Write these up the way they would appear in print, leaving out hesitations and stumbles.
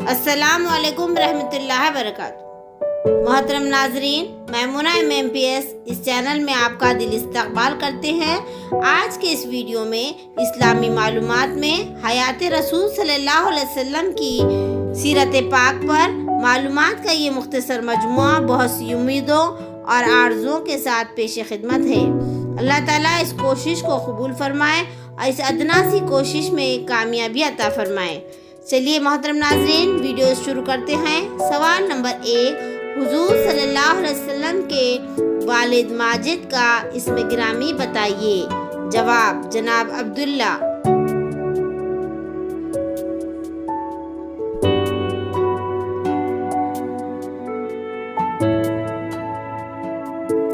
السلام علیکم رحمۃ اللہ وبرکاتہ۔ محترم ناظرین، میمونہ MMPS اس چینل میں آپ کا دل استقبال کرتے ہیں۔ آج کے اس ویڈیو میں اسلامی معلومات میں حیات رسول صلی اللہ علیہ وسلم کی سیرت پاک پر معلومات کا یہ مختصر مجموعہ بہت سی امیدوں اور آرزوؤں کے ساتھ پیش خدمت ہے۔ اللہ تعالیٰ اس کوشش کو قبول فرمائے اور اس ادنا سی کوشش میں کامیابی عطا فرمائے۔ چلیے محترم ناظرین، ویڈیو شروع کرتے ہیں۔ سوال نمبر 1، حضور صلی اللہ علیہ وسلم کے والد ماجد کا اسم گرامی بتائیے۔ جواب، جناب عبداللہ۔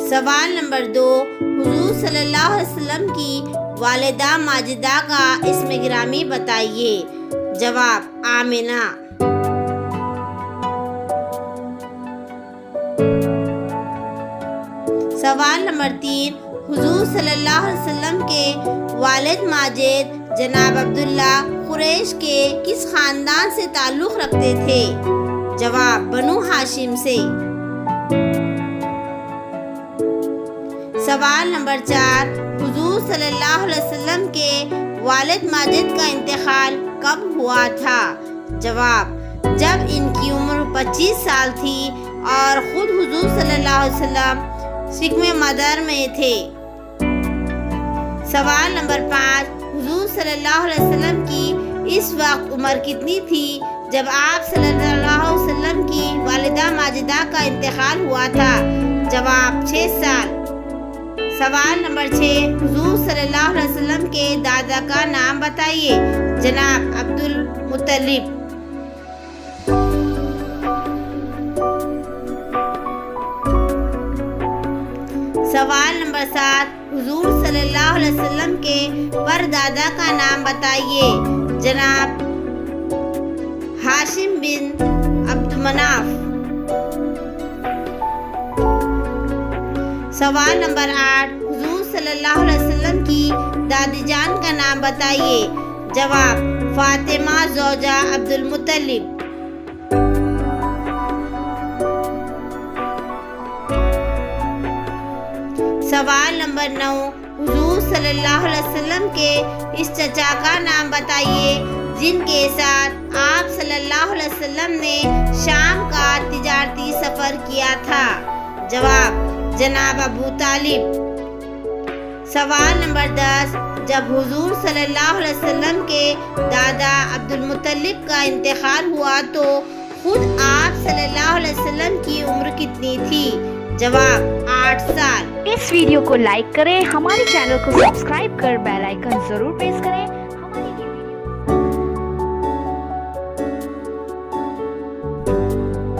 سوال نمبر 2، حضور صلی اللہ علیہ وسلم کی والدہ ماجدہ کا اسم گرامی بتائیے۔ جواب، آمنہ۔ سوال نمبر 3، حضور صلی اللہ علیہ وسلم کے والد ماجد جناب عبداللہ قریش کے کس خاندان سے تعلق رکھتے تھے؟ جواب، بنو ہاشم سے۔ سوال نمبر 4، حضور صلی اللہ علیہ وسلم کے والد ماجد کا انتقال کب ہوا تھا؟ جواب، جب ان کی عمر 25 سال تھی اور خود حضور صلی اللہ علیہ وسلم سکم مدر میں تھے۔ سوال نمبر 5، حضور صلی اللہ علیہ وسلم کی اس وقت عمر کتنی تھی جب آپ صلی اللہ علیہ وسلم کی والدہ ماجدہ کا انتقال ہوا تھا؟ جواب، 6 سال۔ سوال نمبر 6، حضور صلی اللہ علیہ وسلم کے دادا کا نام بتائیے۔ جناب عبد المطلب۔ سوال نمبر 7، حضور صلی اللہ علیہ وسلم کے پردادا کا نام بتائیے۔ جناب ہاشم بن عبد مناف۔ سوال نمبر 8، حضور صلی اللہ علیہ وسلم کی دادی جان کا نام بتائیے۔ جواب، فاطمہ زوجہ عبد المطلب۔ سوال نمبر 9، حضور صلی اللہ علیہ وسلم کے اس چچا کا نام بتائیے جن کے ساتھ آپ صلی اللہ علیہ وسلم نے شام کا تجارتی سفر کیا تھا۔ جواب، جناب ابو طالب۔ سوال نمبر 10، جب حضور صلی اللہ علیہ وسلم کے دادا عبد المطلب کا انتقال ہوا تو خود آپ صلی اللہ علیہ وسلم کی عمر کتنی تھی؟ جواب، 8 سال۔ اس ویڈیو کو لائک کریں، ہمارے چینل کو سبسکرائب کر بیل آئیکن ضرور پریس کریں